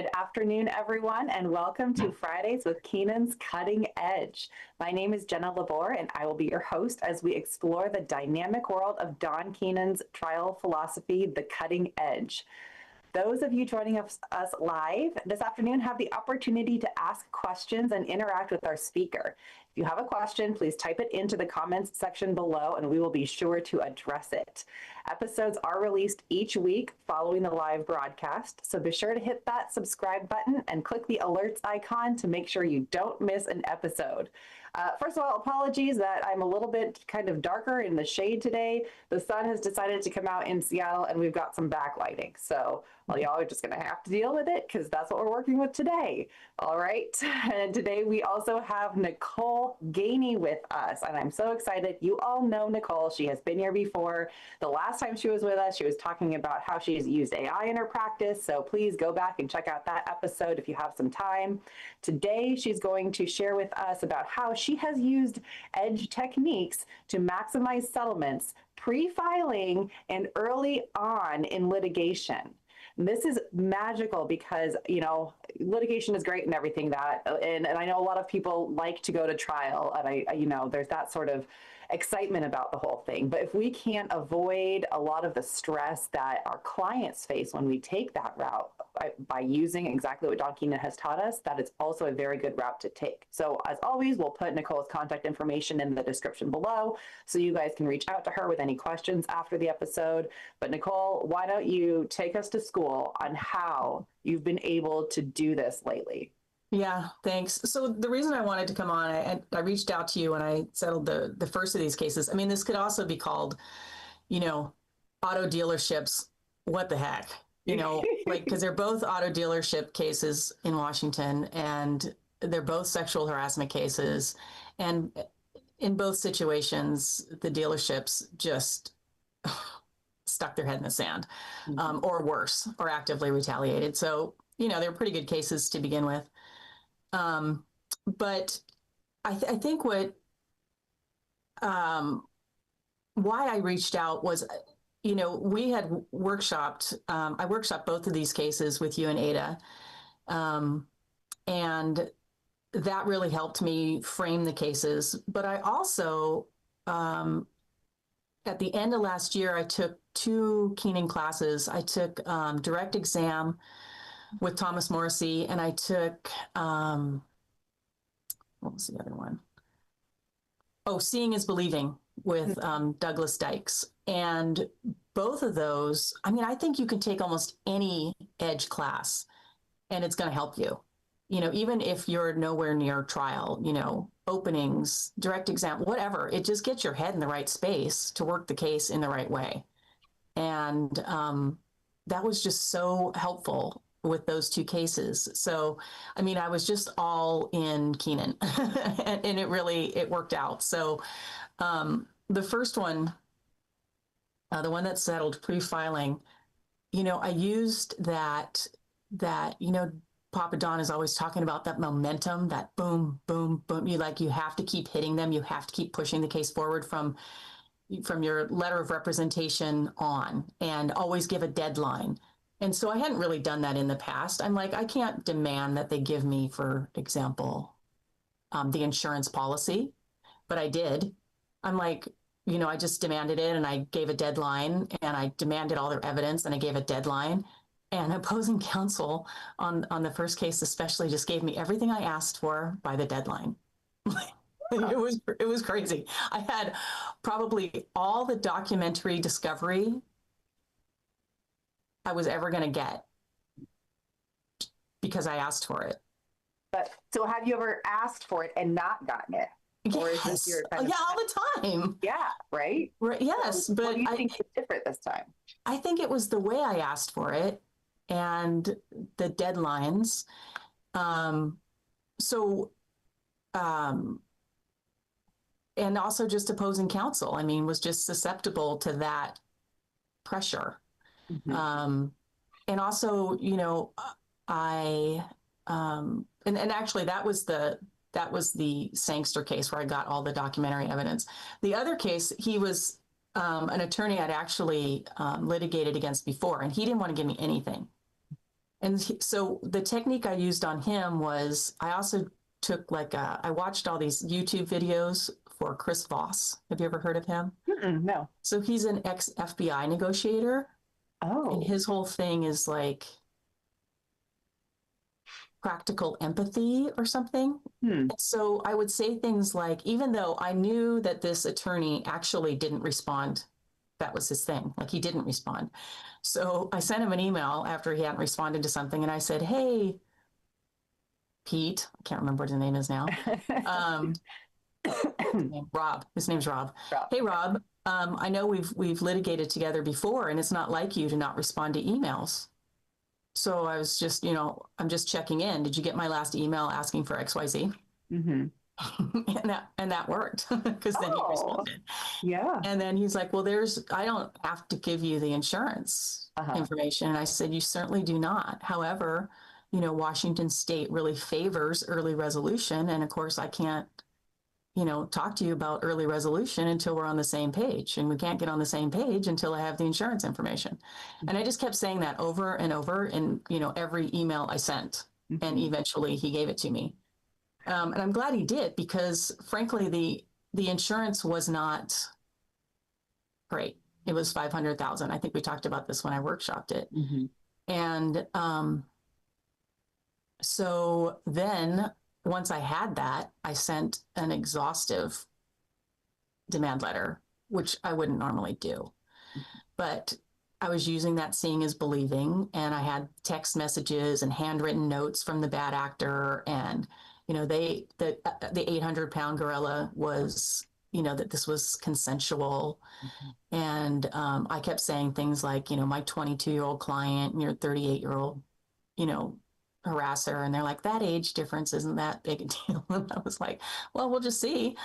Good afternoon, everyone, and welcome to Fridays with Keenan's Cutting Edge. My name is Jenna, and I will be your host as we explore the dynamic world of Don Keenan's trial philosophy, The Cutting Edge. Those of you joining us live this afternoon have the opportunity to ask questions and interact with our speaker. If you have a question, please type it into the comments section below and we will be sure to address it. Episodes are released each week following the live broadcast, so be sure to hit that subscribe button and click the alerts icon to make sure you don't miss an episode. First of all, apologies that I'm a little bit kind of darker in the shade today. The sun has decided to come out in Seattle and we've got some backlighting. So well, y'all are just going to have to deal with it because that's what we're working with today. All right. And today we also have Nicole Gainey with us. And I'm so excited. You all know Nicole. She has been here before. The last time she was with us, she was talking about how she's used AI in her practice. So please go back and check out that episode if you have some time. Today, she's going to share with us about how she has used edge techniques to maximize settlements pre-filing and early on in litigation. And this is magical because, you know, litigation is great and everything that, and I know a lot of people like to go to trial and you know, there's that sort of excitement about the whole thing. But if we can't avoid a lot of the stress that our clients face when we take that route by using exactly what Don Keenan has taught us, that is also a very good route to take. So as always, we'll put Nicole's contact information in the description below so you guys can reach out to her with any questions after the episode. But Nicole, why don't you take us to school on how you've been able to do this lately? Yeah, thanks. So the reason I wanted to come on, I reached out to you when I settled the first of these cases. I mean, this could also be called, you know, auto dealerships. What the heck? You know, like, because they're both auto dealership cases in Washington and they're both sexual harassment cases. And in both situations, the dealerships just stuck their head in the sand, or worse, or actively retaliated. So, you know, they're pretty good cases to begin with. But I think what, why I reached out was, you know, we had workshopped, I workshopped both of these cases with you and Ada. And that really helped me frame the cases. But I also, at the end of last year, I took 2 Keenan classes. I took direct exam with Thomas Morrissey, and I took, what was the other one? Oh, Seeing is Believing with Douglas Dykes. And both of those, I mean, I think you can take almost any edge class and it's going to help you. You know, even if you're nowhere near trial, you know, openings, direct exam, whatever, it just gets your head in the right space to work the case in the right way. And that was just so helpful with those 2 cases. So, I mean, I was just all in Keenan and it worked out. So the first one, the one that settled pre-filing, you know, I used that, you know, Papa Don is always talking about that momentum, that boom, boom, boom. You have to keep hitting them. You have to keep pushing the case forward from your letter of representation on, and always give a deadline. And so I hadn't really done that in the past. I'm like, I can't demand that they give me, for example, the insurance policy, but I did. I'm like, you know, I just demanded it and I gave a deadline and I demanded all their evidence and I gave a deadline. And opposing counsel on the first case especially just gave me everything I asked for by the deadline. It was crazy. I had probably all the documentary discovery I was ever going to get because I asked for it. But so have you ever asked for it and not gotten it? Yes. Or is this your all the time. Yeah, right? Yes, so but what do you think is different this time? I think it was the way I asked for it and the deadlines. And also just opposing counsel, I mean, was just susceptible to that pressure. And also, you know, and actually that was the Sangster case where I got all the documentary evidence. The other case, he was an attorney I'd actually litigated against before, and he didn't want to give me anything. And so the technique I used on him was I also took I watched all these YouTube videos for Chris Voss. Have you ever heard of him? No. So he's an ex-FBI negotiator. And Oh. his whole thing is like practical empathy or something. So I would say things like, even though I knew that this attorney actually didn't respond, that was his thing. Like he didn't respond. So I sent him an email after he hadn't responded to something. And I said, hey, Pete, I can't remember what his name is now. Rob, his name's Rob. Hey, Rob, I know we've litigated together before, and it's not like you to not respond to emails. So I was just, I'm just checking in. Did you get my last email asking for XYZ? Mm-hmm. and that worked because then he responded. Yeah. And then he's like, well, I don't have to give you the insurance information. And I said, you certainly do not. However, Washington State really favors early resolution. And of course, I can't, talk to you about early resolution until we're on the same page. And we can't get on the same page until I have the insurance information. And I just kept saying that over and over in, every email I sent. And eventually he gave it to me. And I'm glad he did, because frankly, the insurance was not great. It was $500,000. I think we talked about this when I workshopped it. And so then once I had that, I sent an exhaustive demand letter, which I wouldn't normally do. But I was using that seeing is believing, and I had text messages and handwritten notes from the bad actor, and the 800-pound gorilla was, that this was consensual. And I kept saying things like, my 22-year-old client and your 38-year-old, harasser. And they're like, that age difference isn't that big a deal. And I was like, well, we'll just see.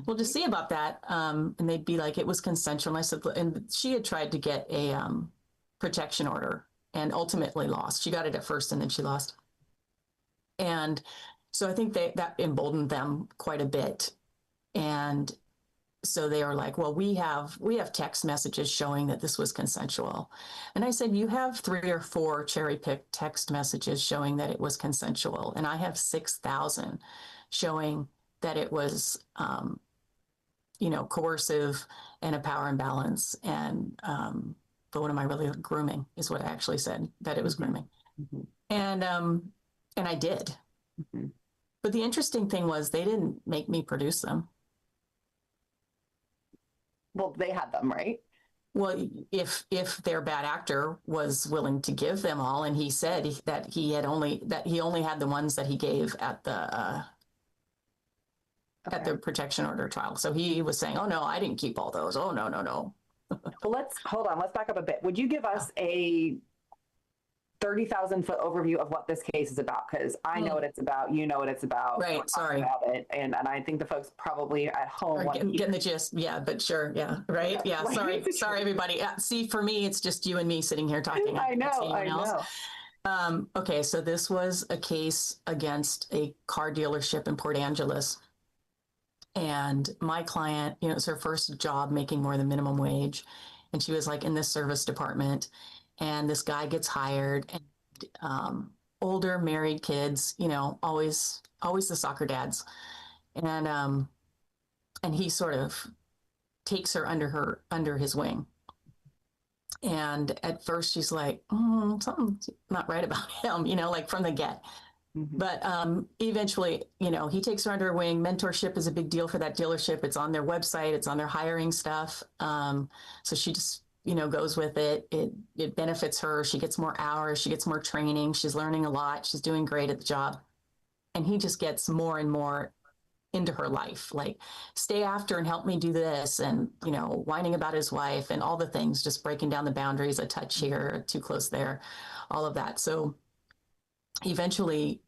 We'll just see about that. And they'd be like, it was consensual. And I said, and she had tried to get a protection order and ultimately lost. She got it at first and then she lost. And so I think that emboldened them quite a bit. And so they were like, well, we have text messages showing that this was consensual. And I said, you have 3 or 4 cherry-picked text messages showing that it was consensual. And I have 6,000 showing that it was, coercive and a power imbalance. And, but what am I really grooming is what I actually said, that it was grooming. And I did. But the interesting thing was they didn't make me produce them. Well, they had them, right? Well, if their bad actor was willing to give them all, and he said that he only had the ones that he gave at the protection order trial. So he was saying, oh no, I didn't keep all those. Oh no. Well, let's back up a bit. Would you give us a 30,000-foot overview of what this case is about? Because I know what it's about, you know what it's about. Right. Sorry. About it, and I think the folks probably at home getting the gist. Yeah, but sure. Yeah. Right. Yeah. Sorry, everybody. See, for me, it's just you and me sitting here talking. I know. Okay. So this was a case against a car dealership in Port Angeles. And my client, it was her first job making more than minimum wage. And she was like in the service department. And this guy gets hired, and older married kids, always the soccer dads. And he sort of takes her under his wing. And at first she's like, something's not right about him, like from the get. But eventually, he takes her under her wing. Mentorship is a big deal for that dealership. It's on their website. It's on their hiring stuff. So she just, goes with it. It benefits her. She gets more hours. She gets more training. She's learning a lot. She's doing great at the job. And he just gets more and more into her life, like stay after and help me do this. And, whining about his wife and all the things, just breaking down the boundaries, a touch here, too close there, all of that. So eventually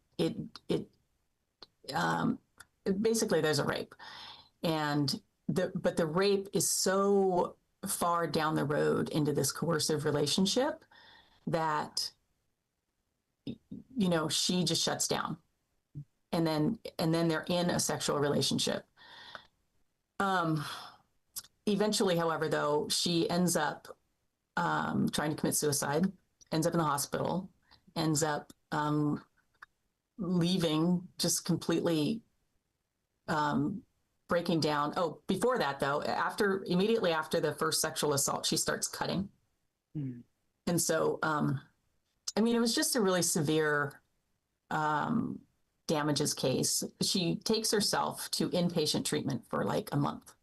basically there's a rape, and but the rape is so far down the road into this coercive relationship that she just shuts down, and then they're in a sexual relationship. Eventually, however, though, she ends up trying to commit suicide, ends up in the hospital, ends up leaving, just completely breaking down. Oh, before that though, immediately after the first sexual assault, she starts cutting. Mm. And so, I mean, it was just a really severe damages case. She takes herself to inpatient treatment for like a month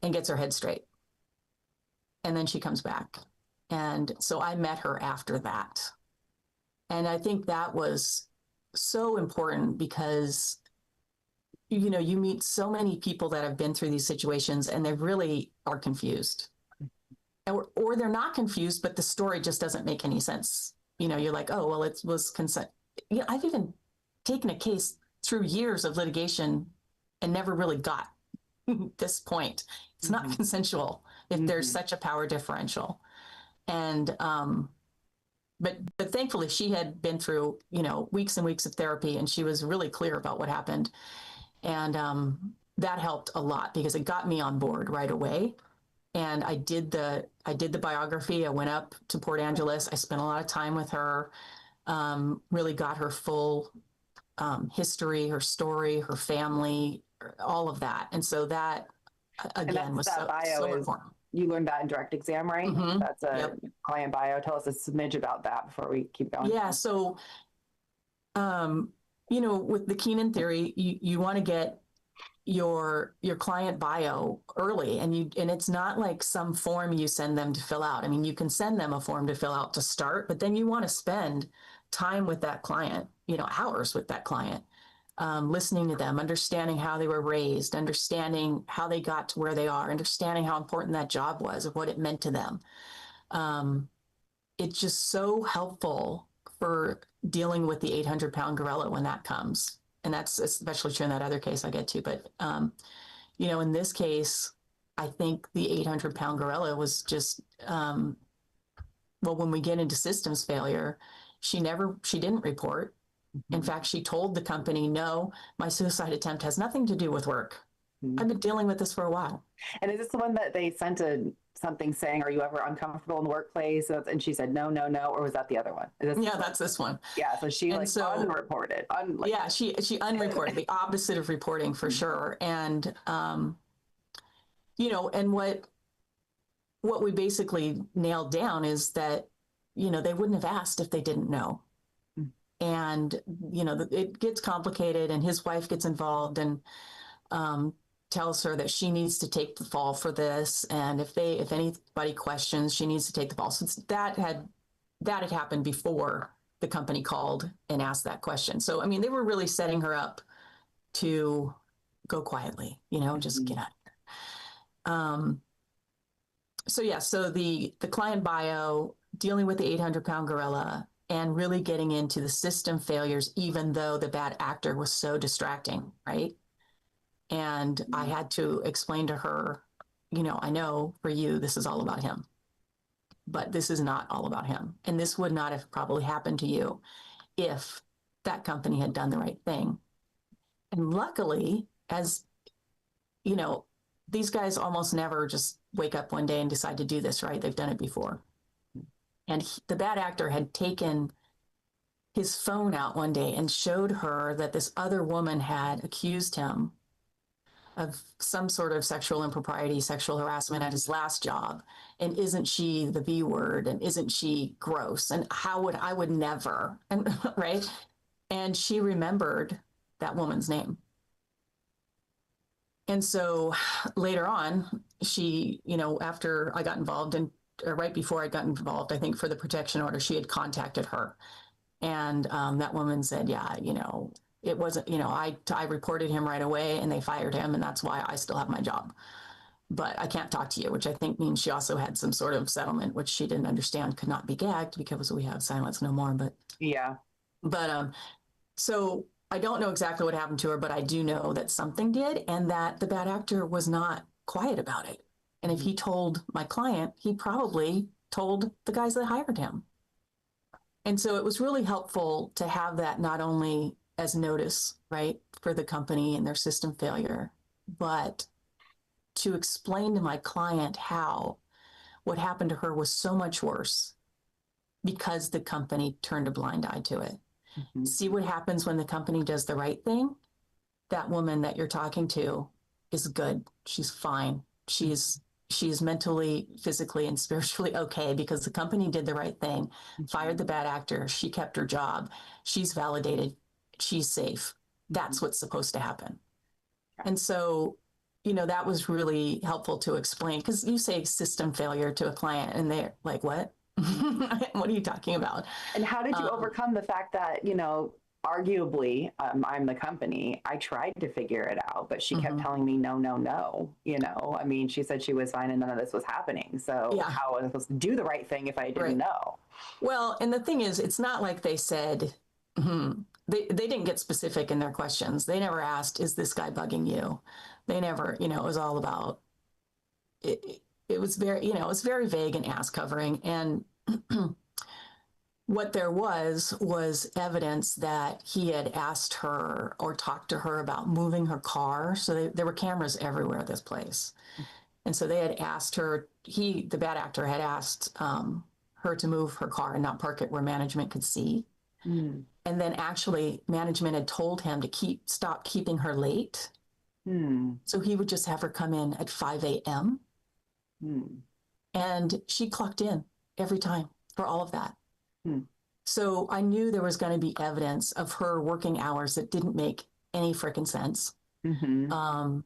and gets her head straight. And then she comes back. And so I met her after that. And I think that was so important because, you know, you meet so many people that have been through these situations and they really are confused. Or they're not confused, but the story just doesn't make any sense. You know, you're like, oh, well, it was consent. You know, I've even taken a case through years of litigation and never really got this point. It's not consensual if there's such a power differential. And but thankfully she had been through, you know, weeks and weeks of therapy, and she was really clear about what happened. And that helped a lot because it got me on board right away. And I did the biography. I went up to Port Angeles. I spent a lot of time with her, really got her full history, her story, her family, all of that. And so that, again, was so important. You learned that in direct exam, right? Mm-hmm. That's a client bio. Tell us a smidge about that before we keep going. Yeah. So, you know, with the Keenan theory, you want to get your client bio early, and it's not like some form you send them to fill out. I mean, you can send them a form to fill out to start, but then you want to spend time with that client, you know, hours with that client, listening to them, understanding how they were raised, understanding how they got to where they are, understanding how important that job was, of what it meant to them. It's just so helpful for dealing with the 800-pound gorilla when that comes. And that's especially true in that other case I get to. But, you know, in this case, I think the 800-pound gorilla was just, well, when we get into systems failure, she didn't report. In fact, she told the company, no, my suicide attempt has nothing to do with work. I've been dealing with this for a while. And is this the one that they sent something saying, are you ever uncomfortable in the workplace? And she said, no, or was that the other one? Yeah, that's this one. Yeah, so she unreported. Yeah, she unreported, the opposite of reporting for sure. And, you know, and what we basically nailed down is that, you know, they wouldn't have asked if they didn't know. And, you know, it gets complicated, and his wife gets involved and tells her that she needs to take the fall for this. And if anybody questions, she needs to take the fall. So that had happened before the company called and asked that question. So, I mean, they were really setting her up to go quietly, you know, just get out of here. So yeah, so the client bio, dealing with the 800-pound gorilla, and really getting into the system failures, even though the bad actor was so distracting, right? And I had to explain to her, you know, I know for you, this is all about him, but this is not all about him. And this would not have probably happened to you if that company had done the right thing. And luckily, as you know, these guys almost never just wake up one day and decide to do this, right? They've done it before. And the bad actor had taken his phone out one day and showed her that this other woman had accused him of some sort of sexual impropriety, sexual harassment at his last job. And isn't she the B word? And isn't she gross? And I would never, and right? And she remembered that woman's name. And so later on, she, you know, after I got involved, and right before I got involved, I think for the protection order, she had contacted her. And that woman said, yeah, you know, it wasn't, you know, I reported him right away and they fired him, and that's why I still have my job. But I can't talk to you, which I think means she also had some sort of settlement, which she didn't understand could not be gagged because we have silence no more. But yeah. But so I don't know exactly what happened to her, but I do know that something did, and that the bad actor was not quiet about it. And if he told my client, he probably told the guys that hired him. And so it was really helpful to have that not only as notice, right, for the company and their system failure, but to explain to my client how what happened to her was so much worse because the company turned a blind eye to it. Mm-hmm. See what happens when the company does the right thing? That woman that you're talking to is good. She's fine. She's mentally, physically, and spiritually okay because the company did the right thing, fired the bad actor. She kept her job. She's validated. She's safe. That's what's supposed to happen. And so, that was really helpful to explain, because you say system failure to a client and they're like, what? What are you talking about? And how did you overcome the fact that, arguably, I'm the company. I tried to figure it out, but she kept telling me, no, no, no. I mean, she said she was fine and none of this was happening. So how was I supposed to do the right thing if I didn't know? Well, and the thing is, it's not like they said, they didn't get specific in their questions. They never asked, is this guy bugging you? They never, it was all about, it was very, it was very vague and ass covering. And what there was evidence that he had asked her or talked to her about moving her car. So there were cameras everywhere at this place. And so they had asked her, the bad actor had asked her to move her car and not park it where management could see. And then actually management had told him to stop keeping her late. So he would just have her come in at 5 a.m. And she clocked in every time for all of that. So I knew there was going to be evidence of her working hours that didn't make any freaking sense. And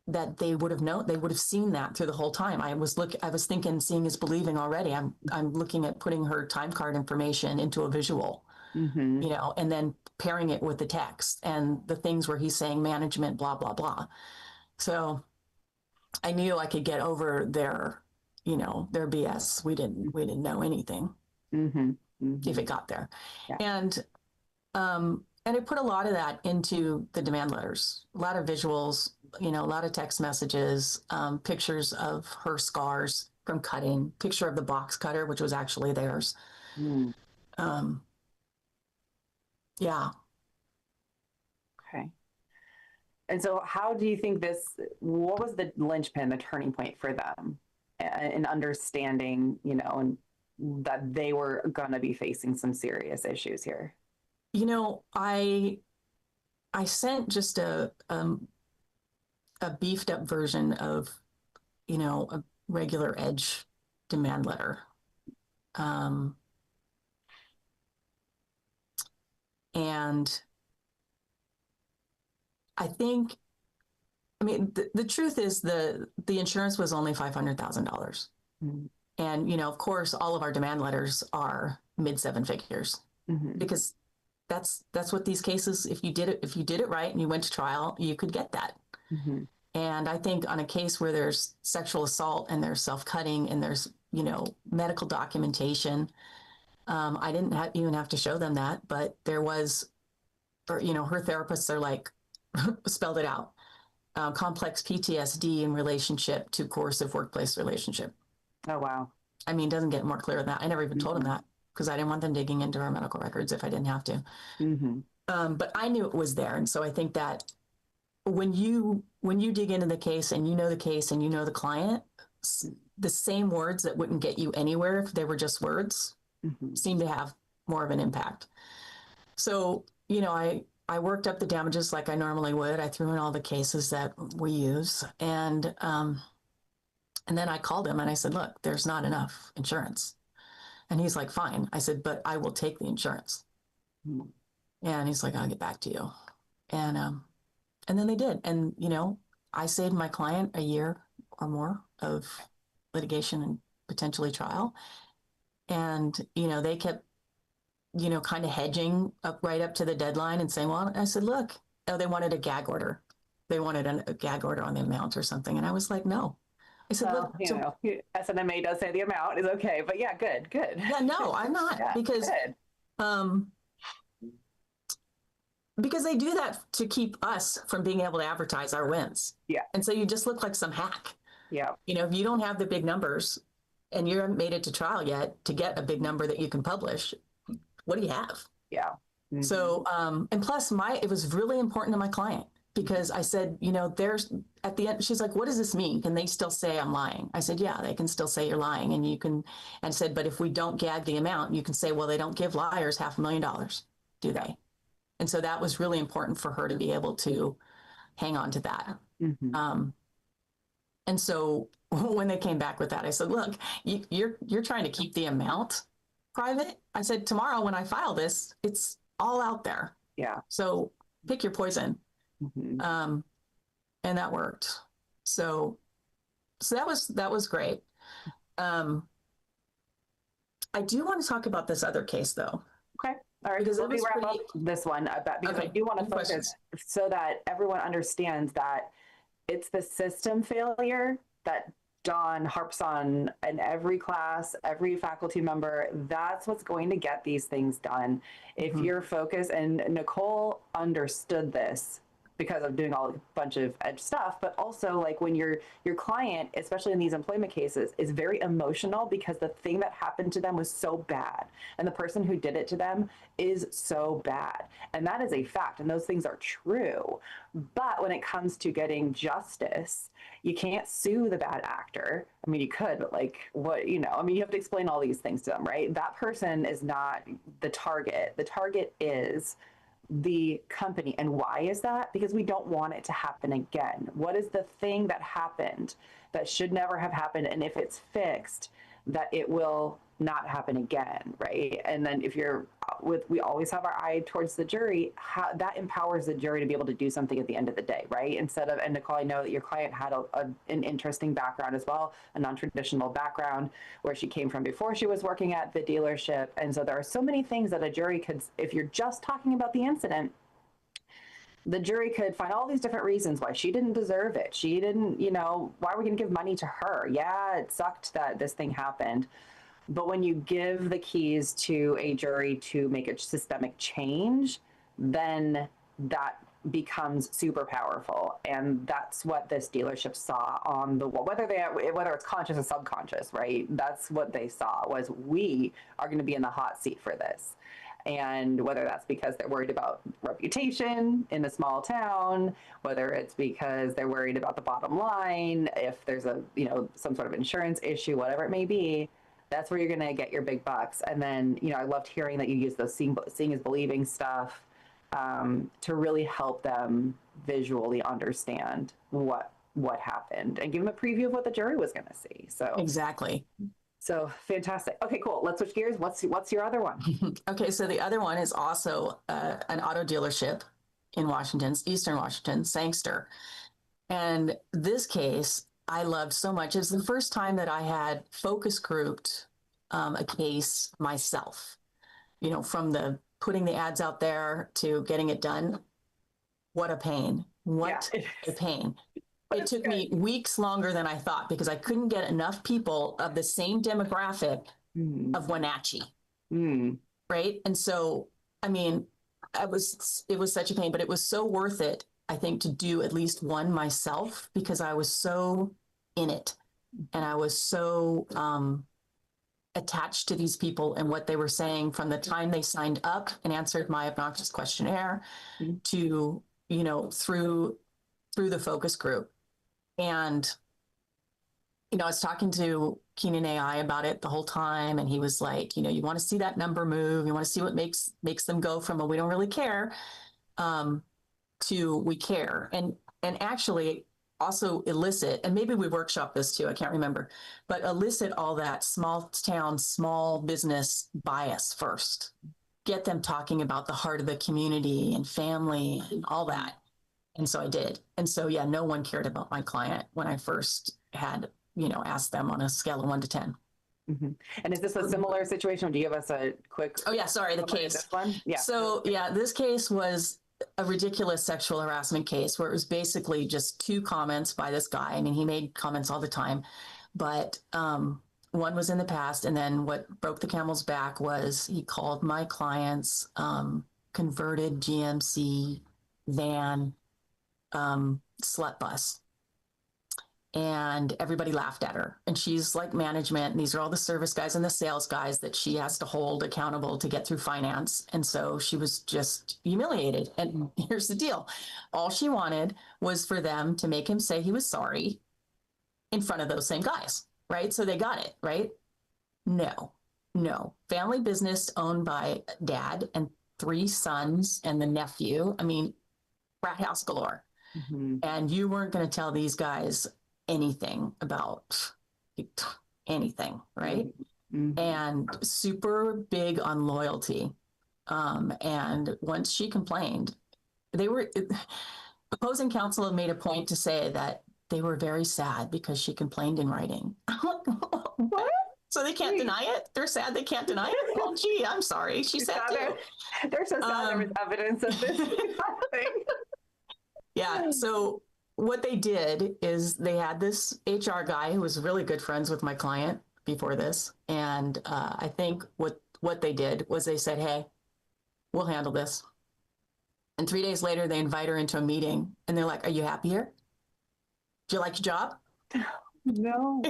that they would have seen that through the whole time. I was thinking, seeing is believing already. I'm looking at putting her time card information into a visual, and then pairing it with the text and the things where he's saying management, blah, blah, blah. So I knew I could get over their BS. We didn't know anything if it got there. And I put a lot of that into the demand letters, a lot of visuals, a lot of text messages, pictures of her scars from cutting, picture of the box cutter, which was actually theirs. Yeah. Okay. And so how do you think what was the linchpin, the turning point for them in understanding, and that they were going to be facing some serious issues here? I sent just a beefed up version of, a regular Edge demand letter. And the truth is the insurance was only $500,000. And, of course, all of our demand letters are mid seven figures because that's what these cases, if you did it right and you went to trial, you could get that. And I think on a case where there's sexual assault and there's self-cutting and there's, medical documentation, I didn't even have to show them that, but there was, or, her therapists are like, spelled it out, complex PTSD in relationship to coercive workplace relationship. Oh, wow. I mean, it doesn't get more clear than that. I never even told them that because I didn't want them digging into our medical records if I didn't have to. But I knew it was there. And so I think that when you dig into the case and the case and the client, the same words that wouldn't get you anywhere if they were just words seem to have more of an impact. So, I worked up the damages like I normally would. I threw in all the cases that we use. And then I called him and I said, look, there's not enough insurance. And he's like, fine. I said, but I will take the insurance. And he's like, I'll get back to you. And then they did. And, I saved my client a year or more of litigation and potentially trial. And, they kept, kind of hedging right up to the deadline and saying, well, I said, look, they wanted a gag order. They wanted a gag order on the amount or something. And I was like, no. I said, well, look, SNMA does say the amount is okay, but yeah, good. Yeah, no, I'm not because they do that to keep us from being able to advertise our wins. Yeah. And so you just look like some hack. Yeah. If you don't have the big numbers and you haven't made it to trial yet to get a big number that you can publish, what do you have? Yeah. So, and plus it was really important to my client. because I said, there's at the end, she's like, what does this mean? Can they still say I'm lying? I said, yeah, they can still say you're lying. And said, but if we don't gag the amount, you can say, well, they don't give liars $500,000, do they? And so that was really important for her to be able to hang on to that. And so when they came back with that, I said, look, you're trying to keep the amount private. I said, tomorrow when I file this, it's all out there. Yeah. So pick your poison. And that worked. So that was great. I do want to talk about this other case though. Okay. All right. Because let me wrap up this one because I do want to focus so that everyone understands that it's the system failure that Dawn harps on in every class, every faculty member. That's what's going to get these things done. If you're focused, and Nicole understood this because of doing a bunch of edge stuff, but also like when your client, especially in these employment cases, is very emotional because the thing that happened to them was so bad and the person who did it to them is so bad. And that is a fact, and those things are true. But when it comes to getting justice, you can't sue the bad actor. I mean, you could, but like what, you have to explain all these things to them, right? That person is not the target. The target is the company. And why is that? Because we don't want it to happen again. What is the thing that happened that should never have happened? And if it's fixed, that it will not happen again, right? And then if we always have our eye towards the jury, that empowers the jury to be able to do something at the end of the day, right? Instead of, and Nicole, I know that your client had an interesting background as well, a non-traditional background where she came from before she was working at the dealership. And so there are so many things that a jury could, if you're just talking about the incident, the jury could find all these different reasons why she didn't deserve it. She didn't, why are we going to give money to her? Yeah, it sucked that this thing happened. But when you give the keys to a jury to make a systemic change, then that becomes super powerful. And that's what this dealership saw on the wall, whether it's conscious or subconscious, right? That's what they saw was, we are going to be in the hot seat for this. And whether that's because they're worried about reputation in a small town, whether it's because they're worried about the bottom line, if there's some sort of insurance issue, whatever it may be, that's where you're going to get your big bucks. And then, I loved hearing that you use those seeing is believing stuff to really help them visually understand what happened and give them a preview of what the jury was going to see. So exactly. So fantastic. Okay, cool. Let's switch gears. What's your other one? Okay, so the other one is also an auto dealership in Eastern Washington, Sangster. And this case I loved so much. It was the first time that I had focus grouped a case myself, from the putting the ads out there to getting it done. What a pain. What a pain. It took me weeks longer than I thought because I couldn't get enough people of the same demographic of Wenatchee. Right. And so, I mean, it was such a pain, but it was so worth it, I think, to do at least one myself because I was so in it and I was so attached to these people and what they were saying from the time they signed up and answered my obnoxious questionnaire to, through the focus group. And, I was talking to Keenan AI about it the whole time. And he was like, you want to see that number move. You want to see what makes them go from a, we don't really care, to we care. And actually also elicit, and maybe we workshop this too, I can't remember, but elicit all that small town, small business bias first. Get them talking about the heart of the community and family and all that. And so I did. And so, yeah, no one cared about my client when I first had, asked them on a scale of 1 to 10. And is this a similar situation? Do you give us a quick? Oh yeah, sorry, the case. This one? Yeah. So yeah, this case was a ridiculous sexual harassment case where it was basically just 2 comments by this guy. I mean, he made comments all the time, but one was in the past. And then what broke the camel's back was he called my client's converted GMC van slut bus. and everybody laughed at her. And she's like management, and these are all the service guys and the sales guys that she has to hold accountable to get through finance. And so she was just humiliated. And here's the deal. All she wanted was for them to make him say he was sorry in front of those same guys, right? So they got it, right? No. Family business owned by dad and 3 sons and the nephew. I mean, frat house galore. And you weren't going to tell these guys anything about anything, right? And super big on loyalty. And once she complained, opposing counsel had made a point to say that they were very sad because she complained in writing. What? So they can't deny it? They're sad they can't deny it? Well, gee, I'm sorry. She said too. They're so sad there was evidence of this thing. Yeah, so what they did is they had this HR guy who was really good friends with my client before this. And I think what they did was they said, hey, we'll handle this. And 3 days later, they invite her into a meeting and they're like, are you happy here? Do you like your job? No.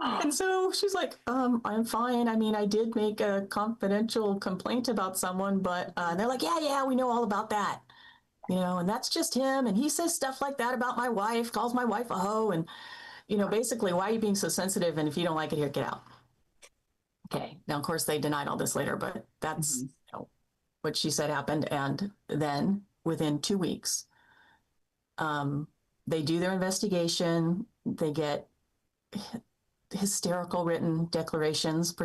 And so she's like, I'm fine. I mean, I did make a confidential complaint about someone, but they're like, yeah, we know all about that. And that's just him. And he says stuff like that about my wife, calls my wife a hoe. And, basically, why are you being so sensitive? And if you don't like it, here, get out. Okay. Now, of course, they denied all this later, but that's what she said happened. And then within 2 weeks, they do their investigation. They get hysterical written declarations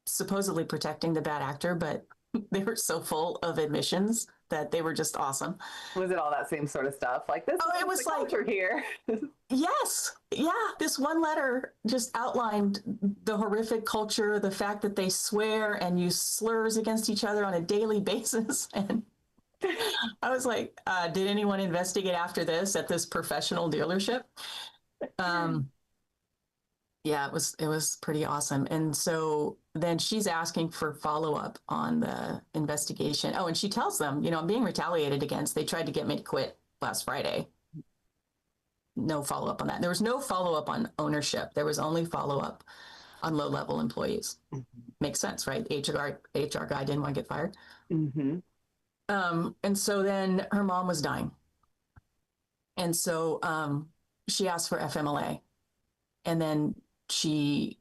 supposedly protecting the bad actor, but they were so full of admissions that they were just awesome. Was it all that same sort of stuff? Like this? Oh, it was like here. Yes. Yeah. This one letter just outlined the horrific culture, the fact that they swear and use slurs against each other on a daily basis. And I was like, did anyone investigate after this at this professional dealership? Yeah, it was pretty awesome. And so then she's asking for follow-up on the investigation. Oh, and she tells them, I'm being retaliated against. They tried to get me to quit last Friday. No follow-up on that. There was no follow-up on ownership. There was only follow-up on low-level employees. Makes sense, right? HR guy didn't want to get fired. And so then her mom was dying. And so she asked for FMLA. And then she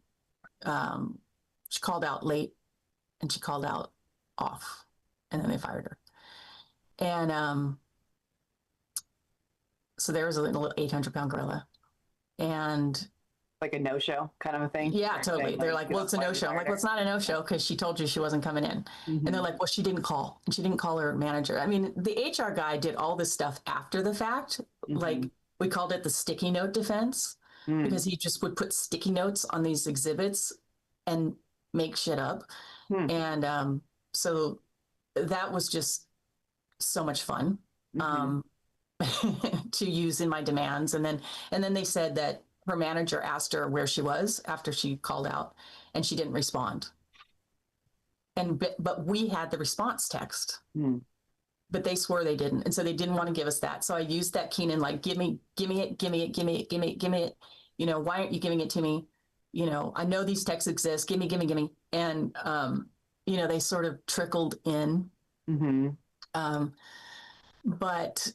called out late and she called out off, and then they fired her. And so there was a little 800-pound gorilla, and like a no-show kind of a thing. Yeah, totally. They're like, well, it's a no-show. I'm like, well, it's not a no-show because she told you she wasn't coming in. And they're like, well, she didn't call, and she didn't call her manager. I mean, the HR guy did all this stuff after the fact. Like, we called it the sticky note defense. Because he just would put sticky notes on these exhibits and make shit up. And so that was just so much fun to use in my demands. And then they said that her manager asked her where she was after she called out, and she didn't respond. But we had the response text. But they swore they didn't. And so they didn't want to give us that. So I used that Keenan, like, give me it. Why aren't you giving it to me? I know these texts exist. Give me. And, they sort of trickled in. But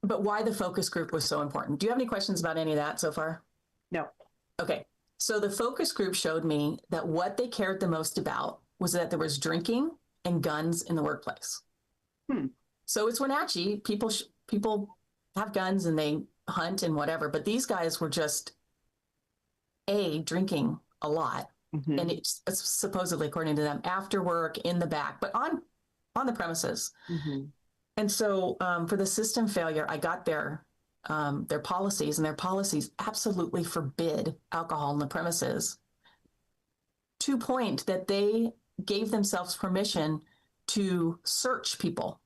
why the focus group was so important. Do you have any questions about any of that so far? No. Okay. So the focus group showed me that what they cared the most about was that there was drinking and guns in the workplace. So it's Wenatchee. People have guns and they hunt and whatever, but these guys were just drinking a lot, and it's supposedly, according to them, after work in the back, but on the premises. And so for the system failure, I got their policies, and their policies absolutely forbid alcohol in the premises, to point that they gave themselves permission to search people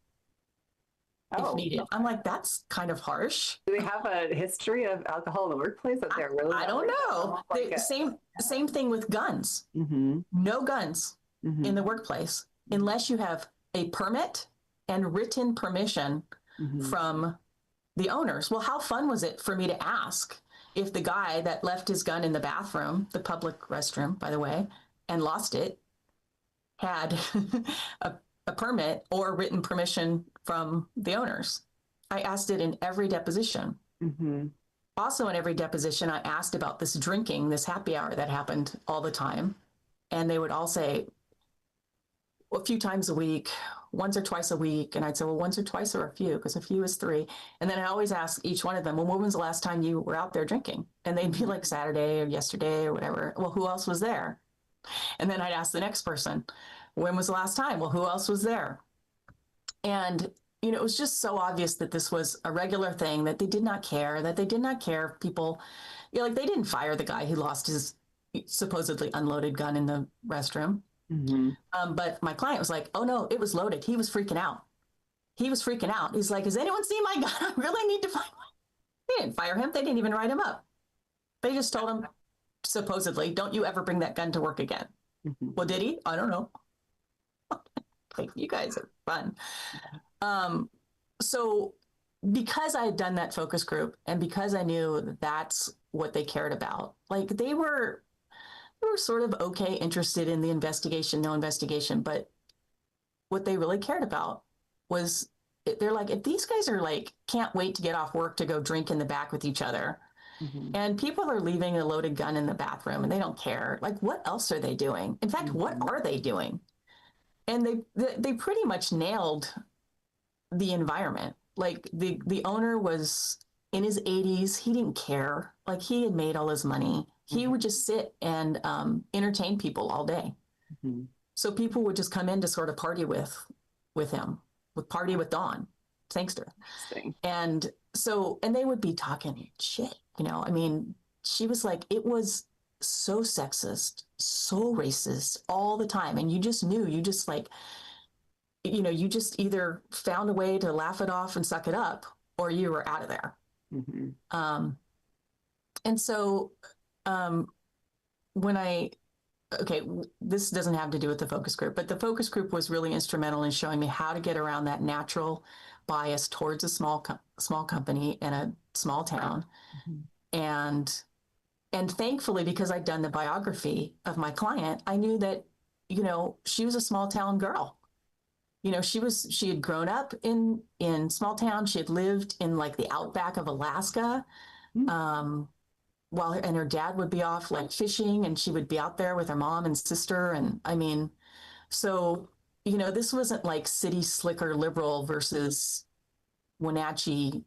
if needed. I'm like, that's kind of harsh. Do they have a history of alcohol in the workplace that they're really? I don't know. Same thing with guns. No guns in the workplace unless you have a permit and written permission from the owners. Well, how fun was it for me to ask if the guy that left his gun in the bathroom, the public restroom, by the way, and lost it, had a, a permit or written permission from the owners? I asked it in every deposition. Mm-hmm. Also, in every deposition, I asked about this drinking, this happy hour that happened all the time. And they would all say, a few times a week, once or twice a week. And I'd say, well, once or twice or a few, because a few is 3. And then I always ask each one of them, well, when was the last time you were out there drinking? And they'd be like Saturday or yesterday or whatever. Well, who else was there? And then I'd ask the next person, when was the last time? Well, who else was there? And, it was just so obvious that this was a regular thing, that they did not care if people, like they didn't fire the guy who lost his supposedly unloaded gun in the restroom. Mm-hmm. But my client was like, oh no, it was loaded. He was freaking out. He's like, has anyone seen my gun? I really need to find one. They didn't fire him. They didn't even write him up. They just told him, supposedly, don't you ever bring that gun to work again. Mm-hmm. Well, did he? I don't know. Like, you guys are fun. So because I had done that focus group and because I knew that that's what they cared about, like they were sort of okay, interested in the investigation, no investigation, but what they really cared about was, they're like, if these guys are like, can't wait to get off work to go drink in the back with each other, mm-hmm. and people are leaving a loaded gun in the bathroom and they don't care, like, what else are they doing? In fact, mm-hmm. what are they doing? And they pretty much nailed the environment. Like the owner was in his 80s. He didn't care. Like, he had made all his money. He would just sit and entertain people all day. Mm-hmm. So people would just come in to sort of party with him, party with Dawn, Sangster. And they would be talking shit, I mean, she was like, it was so sexist, so racist all the time. And you just knew, you just either found a way to laugh it off and suck it up, or you were out of there. Mm-hmm. And so, this doesn't have to do with the focus group, but the focus group was really instrumental in showing me how to get around that natural bias towards a small company in a small town. Mm-hmm. And thankfully, because I'd done the biography of my client, I knew that, she was a small town girl. She had grown up in small town. She had lived in like the outback of Alaska. Mm-hmm. And her dad would be off like fishing, and she would be out there with her mom and sister. And I mean, so, this wasn't like city slicker liberal versus Wenatchee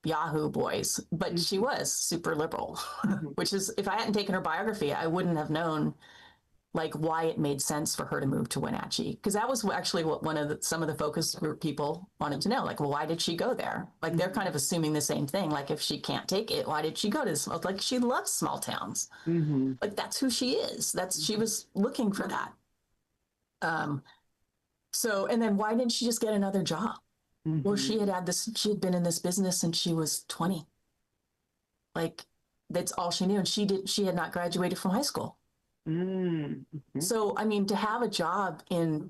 Yahoo boys, but mm-hmm. she was super liberal, mm-hmm. which is, if I hadn't taken her biography, I wouldn't have known like why it made sense for her to move to Wenatchee. Because that was actually what some of the focus group people wanted to know. Like, well, why did she go there? Like, mm-hmm. they're kind of assuming the same thing. Like, if she can't take it, why did she go to this? Like, she loves small towns. Mm-hmm. Like, that's who she is. She was looking for that. And then why didn't she just get another job? Mm-hmm. Well, she had been in this business since she was 20. Like, that's all she knew. And she had not graduated from high school. Mm-hmm. So, I mean, to have a job in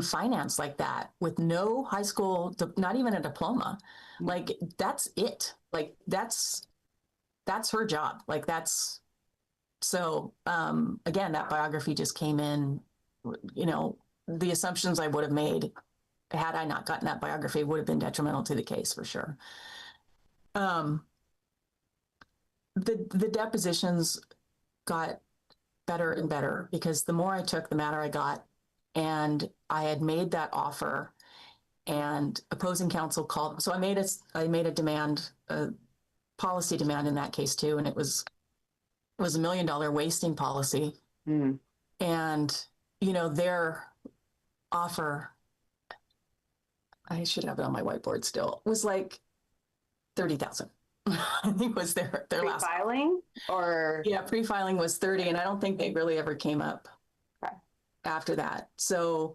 finance like that with no high school, not even a diploma, mm-hmm. like, that's it. Like, that's her job. Like, that's, so, again, that biography just came in, the assumptions I would have made had I not gotten that biography would have been detrimental to the case for sure. The depositions got better and better because the more I took, the madder I got. And I had made that offer, and opposing counsel called. So I made a demand, a policy demand in that case too. And it was $1 million wasting policy. Mm. And, their offer, I should have it on my whiteboard still, was like 30,000. I think was their last pre-filing, or pre-filing was 30, and I don't think they really ever came up after that. So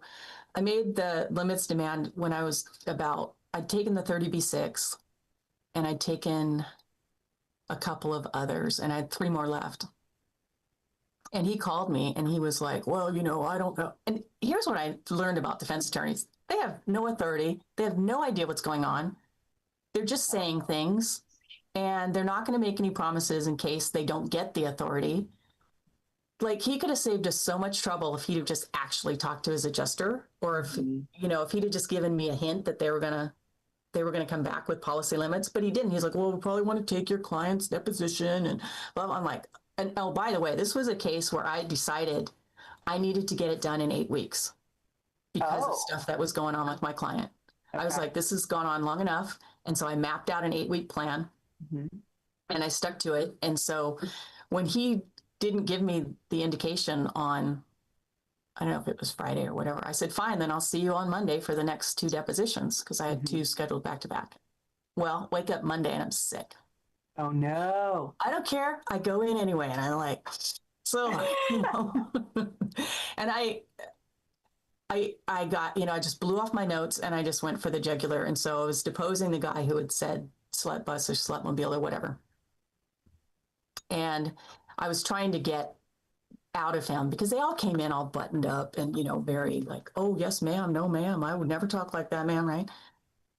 I made the limits demand when I'd taken the 30B6 and I'd taken a couple of others, and I had 3 more left. And he called me and he was like, well, I don't know. And here's what I learned about defense attorneys. They have no authority. They have no idea what's going on. they're just saying things, and they're not going to make any promises in case they don't get the authority. Like, he could have saved us so much trouble if he'd have just actually talked to his adjuster, or if, if he'd have just given me a hint that they were going to come back with policy limits, but he didn't. He's like, well, we probably want to take your client's deposition and blah, blah. I'm like, and oh, by the way, this was a case where I decided I needed to get it done in 8 weeks because of stuff that was going on with my client. Okay. I was like, this has gone on long enough. And so I mapped out an 8-week plan and I stuck to it. And so when he didn't give me the indication on, I don't know if it was Friday or whatever, I said, fine, then I'll see you on Monday for the next 2 depositions, because I had 2 scheduled back to back. Well, wake up Monday and I'm sick. Oh no. I don't care. I go in anyway. And I'm like, so, and I got, I just blew off my notes and I just went for the jugular. And so I was deposing the guy who had said slut bus or slutmobile or whatever. And I was trying to get out of him because they all came in all buttoned up and, very like, oh, yes, ma'am. No, ma'am. I would never talk like that, ma'am. Right.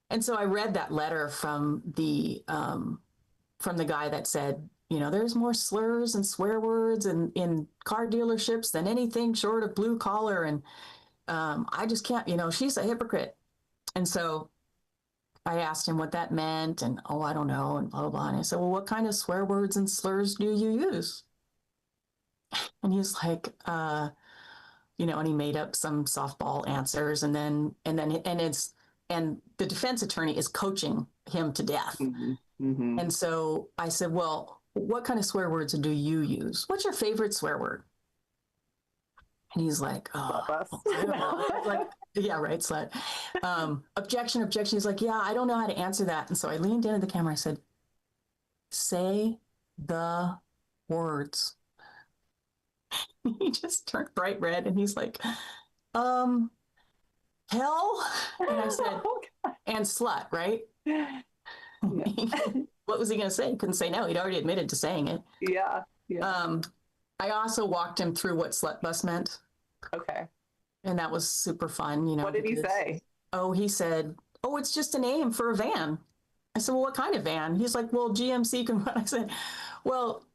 And so I read that letter from the guy that said, there's more slurs and swear words in car dealerships than anything short of blue collar. And I just can't, she's a hypocrite. And so I asked him what that meant, and, oh, I don't know, and blah, blah, blah. And I said, well, what kind of swear words and slurs do you use? And he's like, and he made up some softball answers, and the defense attorney is coaching him to death. And so I said, well, what kind of swear words do you use? What's your favorite swear word? And he's like, oh, I don't know. Like, yeah, right, slut. Objection. He's like, yeah, I don't know how to answer that. And so I leaned into the camera. I said, say the words. He just turned bright red and he's like, hell. And I said, and slut, right? Yeah. What was he going to say? He couldn't say no. He'd already admitted to saying it. Yeah. I also walked him through what slut bus meant. Okay. And that was super fun, What did he say? Oh, he said, oh, it's just a name for a van. I said, well, what kind of van? He's like, well, GMC can run. I said, well,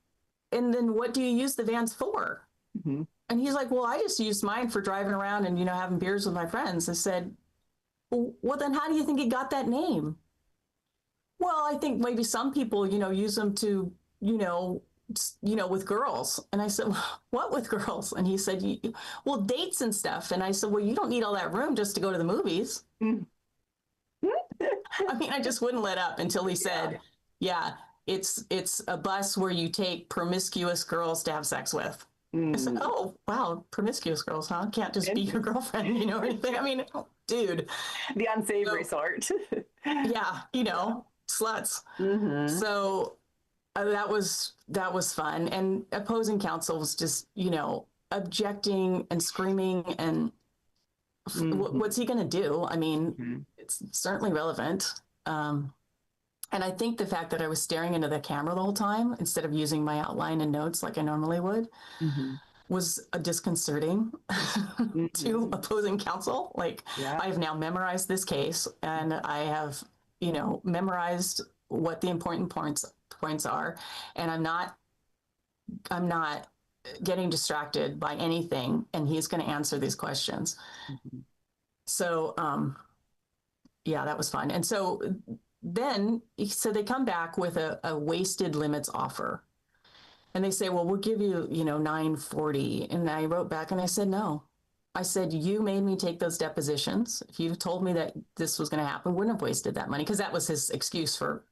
and then what do you use the vans for? And he's like, well, I just used mine for driving around and, having beers with my friends. I said, well, then how do you think he got that name? Well, I think maybe some people, use them to, with girls. And I said, well, what with girls? And he said, well, dates and stuff. And I said, well, you don't need all that room just to go to the movies. I mean, I just wouldn't let up until he said, yeah, it's a bus where you take promiscuous girls to have sex with. I said, oh, wow, promiscuous girls, huh? Can't just be your girlfriend, or anything. I mean, dude. The unsavory sort. Yeah, sluts. So that was fun. And opposing counsel was just, objecting and screaming and what's he going to do? I mean, it's certainly relevant. And I think the fact that I was staring into the camera the whole time instead of using my outline and notes like I normally would was disconcerting to opposing counsel. Like, I have now memorized this case and I have, memorized what the important points are. And I'm not getting distracted by anything. And he's going to answer these questions. So, yeah, that was fun. And so then, so they come back with a wasted limits offer. And they say, well, we'll give you, $940. And I wrote back and I said, no. I said, you made me take those depositions. If you told me that this was going to happen, wouldn't have wasted that money. Because that was his excuse for,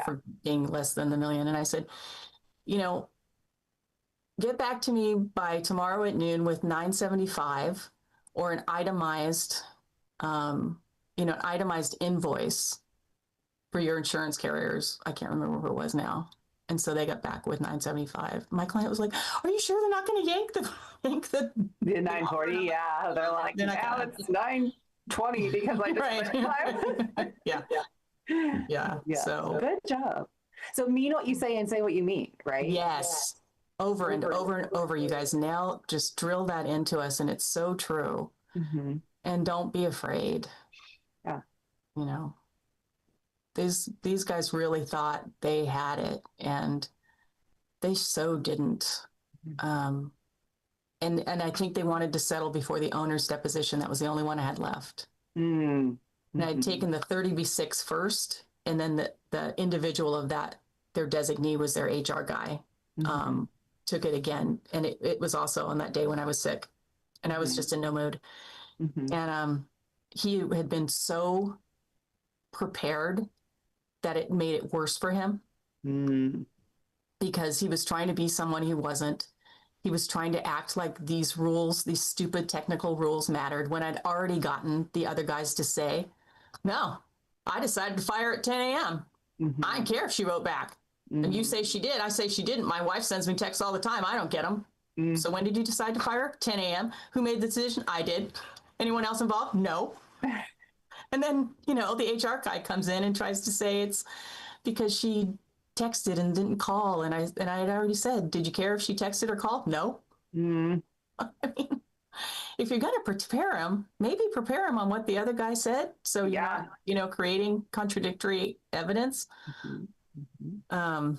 for being less than the million. And I said, get back to me by tomorrow at noon with $975 or an itemized, itemized invoice for your insurance carriers. I can't remember who it was now. And so they got back with $975. My client was like, are you sure they're not going to yank the $940? Yeah. They're like, now it's $920 because I just right. Yeah. So good job. So mean what you say and say what you mean, right? Yes. Over and over. You guys just drill that into us. And it's so true. And don't be afraid. Yeah. these guys really thought they had it, and they so didn't. And I think they wanted to settle before the owner's deposition. That was the only one I had left. Mm-hmm. And I'd taken the 30B6 first, and then the individual of that, their designee was their HR guy, took it again. And it was also on that day when I was sick, and I was just in no mood. And he had been so prepared that it made it worse for him, because he was trying to be someone he wasn't. He was trying to act like these rules, these stupid technical rules mattered, when I'd already gotten the other guys to say, no, I decided to fire at 10 a.m. I don't care if she wrote back. And you say she did, I say she didn't. My wife sends me texts all the time. I don't get them. So when did you decide to fire? 10 a.m. Who made the decision? I did. Anyone else involved? No. And then, the HR guy comes in and tries to say it's because she texted and didn't call. And I had already said, did you care if she texted or called? No. I mean, if you're going to prepare them, maybe prepare them on what the other guy said. So you're not, creating contradictory evidence. Yeah.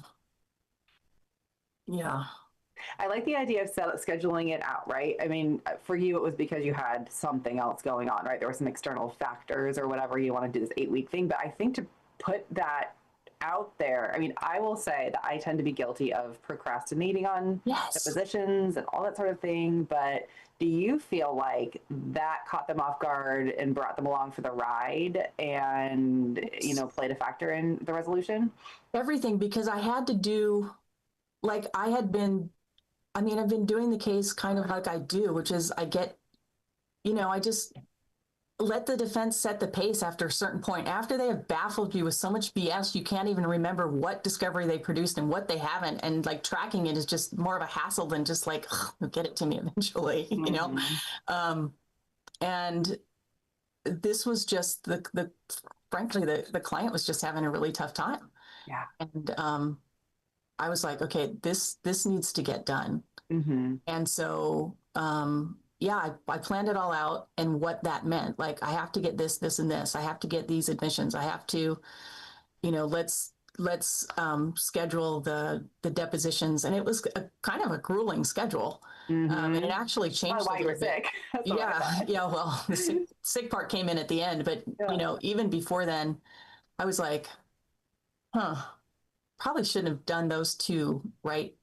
I like the idea of scheduling it out, right? I mean, for you, it was because you had something else going on, right? There were some external factors or whatever. You want to do this 8-week thing. But I think to put that out there, I mean, I will say that I tend to be guilty of procrastinating on depositions and all that sort of thing. But do you feel like that caught them off guard and brought them along for the ride and, played a factor in the resolution? Everything, because I had to do, like I've been doing the case kind of like I do, which is I just let the defense set the pace after a certain point. After they have baffled you with so much BS, you can't even remember what discovery they produced and what they haven't. And like tracking it is just more of a hassle than just like, get it to me eventually, And this was just frankly, the client was just having a really tough time. Yeah. And I was like, okay, this needs to get done. And so, I planned it all out and what that meant. Like, I have to get this, and this. I have to get these admissions. I have to, let's schedule the depositions. And it was kind of a grueling schedule. And it actually changed. Why you were sick. Well, the sick part came in at the end, but even before then, I was like, probably shouldn't have done those two right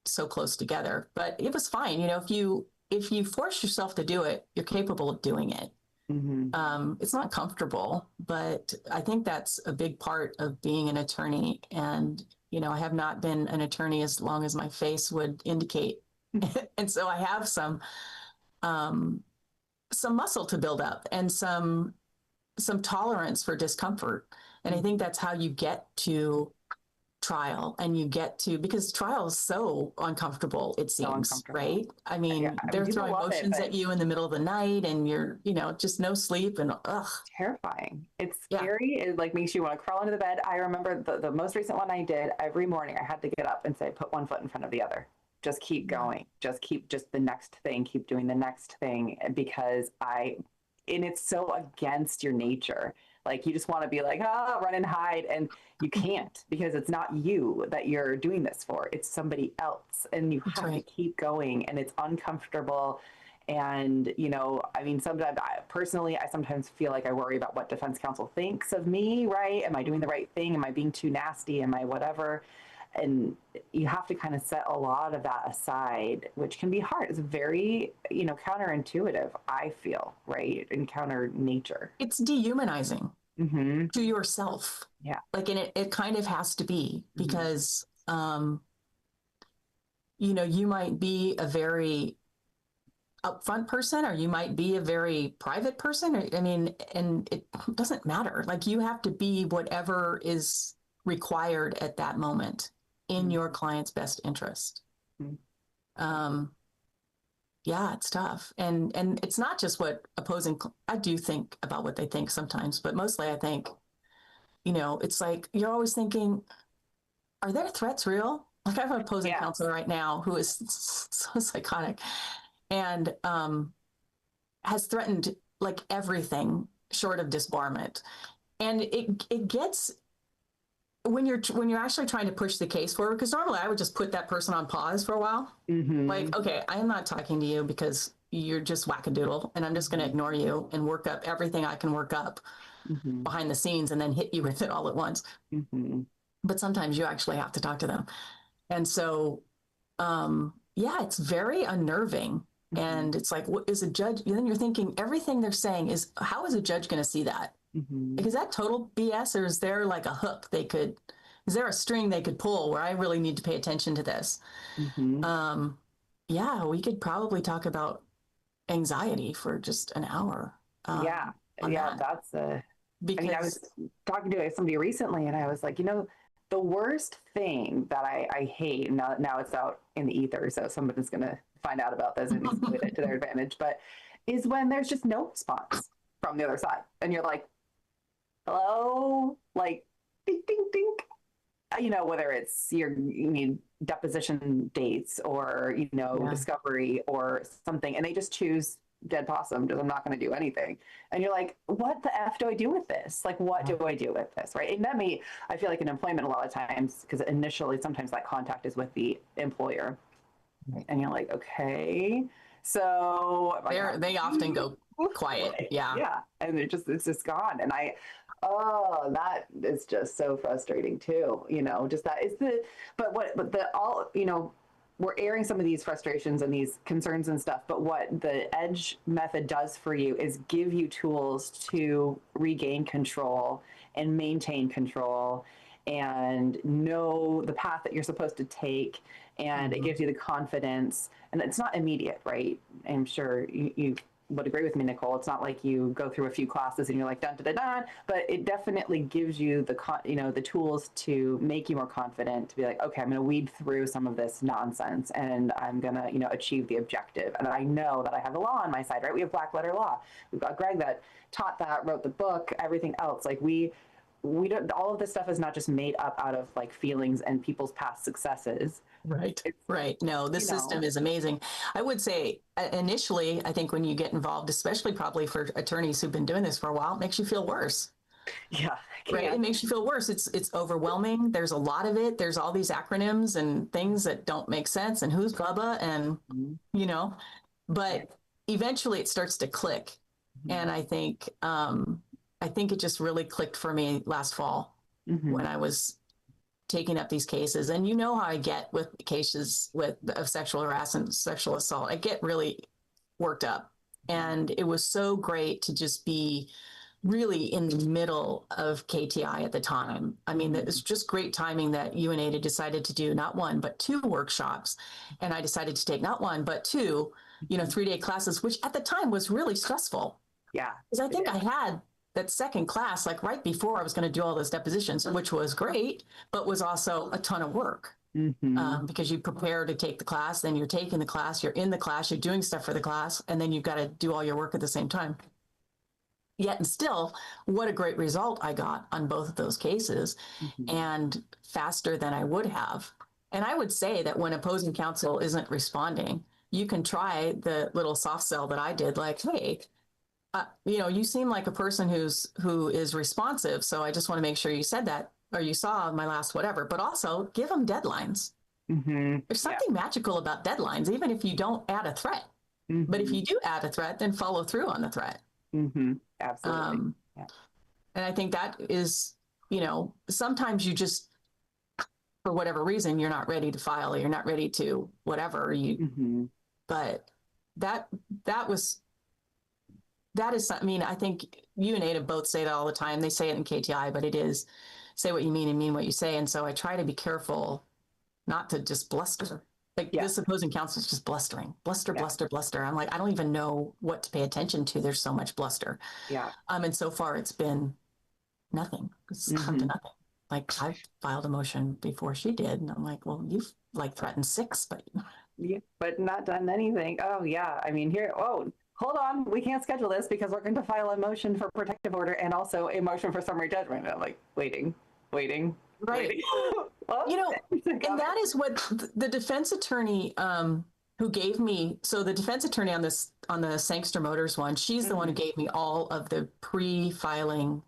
so close together. But it was fine. If you force yourself to do it, you're capable of doing it. It's not comfortable, but I think that's a big part of being an attorney. And, I have not been an attorney as long as my face would indicate. And so I have some muscle to build up and some tolerance for discomfort. And I think that's how you get to trial, and you get to, because trial is so uncomfortable, it seems, right? I mean, they're throwing motions at you in the middle of the night, and you're, just no sleep, and terrifying. It's scary. It like makes you want to crawl into the bed. I remember the most recent one I did, every morning I had to get up and say, put one foot in front of the other. Just keep going. Just the next thing, keep doing the next thing, because and it's so against your nature. Like, you just want to be like, run and hide. And you can't, because it's not you that you're doing this for. It's somebody else. And you have to keep going. And it's uncomfortable. And, sometimes I sometimes feel like I worry about what defense counsel thinks of me, right? Am I doing the right thing? Am I being too nasty? Am I whatever? And you have to kind of set a lot of that aside, which can be hard. It's very, counterintuitive, I feel, right? And counter nature. It's dehumanizing to yourself. Yeah. Like, and it kind of has to be, because, you might be a very upfront person, or you might be a very private person. And it doesn't matter. Like, you have to be whatever is required at that moment in your client's best interest. It's tough. And it's not just what I do think about what they think sometimes, but mostly I think, it's like, you're always thinking, are their threats real? Like, I have an opposing counsel right now who is so psychotic and has threatened like everything short of disbarment. And it gets when you're actually trying to push the case forward, because normally I would just put that person on pause for a while. Like, okay, I am not talking to you because you're just wackadoodle, and I'm just going to ignore you and work up everything I can work up behind the scenes and then hit you with it all at once. But sometimes you actually have to talk to them. And so, yeah, it's very unnerving. And it's like, what is a judge? And then you're thinking everything they're saying is, how is a judge going to see that? Like, is that total BS, or is there like a hook is there a string they could pull where I really need to pay attention to this? Yeah, we could probably talk about anxiety for just an hour. Yeah. That's because I mean, I was talking to somebody recently and I was like, the worst thing that I hate, and now it's out in the ether, so somebody's going to find out about this and exploit it to their advantage, but is when there's just no response from the other side. And you're like, hello, like, ding, ding, ding. Whether it's you need deposition dates or, discovery or something, and they just choose dead possum, just I'm not going to do anything. And you're like, what the F do I do with this? Like, what do I do with this? Right. And I feel like in employment, a lot of times, because initially, sometimes that contact is with the employer. And you're like, okay, so they often go quiet. Yeah. And it's just gone. And that is just so frustrating too. Just that is we're airing some of these frustrations and these concerns and stuff, but what the EDGE method does for you is give you tools to regain control and maintain control and know the path that you're supposed to take. And it gives you the confidence, and it's not immediate, right? I'm sure you would agree with me, Nicole. It's not like you go through a few classes and you're like, dun, dun, dun, dun, but it definitely gives you the tools to make you more confident, to be like, okay, I'm going to weed through some of this nonsense and I'm going to, achieve the objective. And I know that I have the law on my side, right? We have black letter law. We've got Greg that taught that, wrote the book, everything else. Like we don't, all of this stuff is not just made up out of like feelings and people's past successes. Right. No, the system is amazing. I would say initially, I think when you get involved, especially probably for attorneys who've been doing this for a while, it makes you feel worse. Yeah. Right. It makes you feel worse. It's overwhelming. There's a lot of it. There's all these acronyms and things that don't make sense. And who's Bubba? And, but eventually it starts to click. And I think it just really clicked for me last fall when I was taking up these cases. And you know how I get with cases of sexual harassment, sexual assault. I get really worked up. And it was so great to just be really in the middle of KTI at the time. I mean, it was just great timing that you and Ada decided to do not one, but 2 workshops. And I decided to take not one, but 2, 3-day classes, which at the time was really stressful. Yeah. Because I think I had that second class, like right before I was going to do all those depositions, which was great, but was also a ton of work because you prepare to take the class, then you're taking the class, you're in the class, you're doing stuff for the class, and then you've got to do all your work at the same time. Yet and still, what a great result I got on both of those cases and faster than I would have. And I would say that when opposing counsel isn't responding, you can try the little soft sell that I did, like, hey, you seem like a person who is responsive. So I just want to make sure you said that, or you saw my last whatever, but also give them deadlines. There's something magical about deadlines, even if you don't add a threat. But if you do add a threat, then follow through on the threat. Absolutely. And I think that is, sometimes you just, for whatever reason, you're not ready to file, or you're not ready to whatever but that is, I mean, I think you and Ada both say that all the time. They say it in KTI, but it is say what you mean and mean what you say. And so I try to be careful not to just bluster. Like this opposing counsel is just blustering, bluster. I'm like, I don't even know what to pay attention to. There's so much bluster. And so far it's been nothing. It's come to nothing. Like I filed a motion before she did. And I'm like, well, you've like threatened 6, but not done anything. Oh yeah. I mean, hold on, we can't schedule this because we're going to file a motion for protective order and also a motion for summary judgment. And I'm like, waiting. Right. And that is what the defense attorney who gave me, so the defense attorney on the Sangster Motors one, she's the one who gave me all of the pre-filing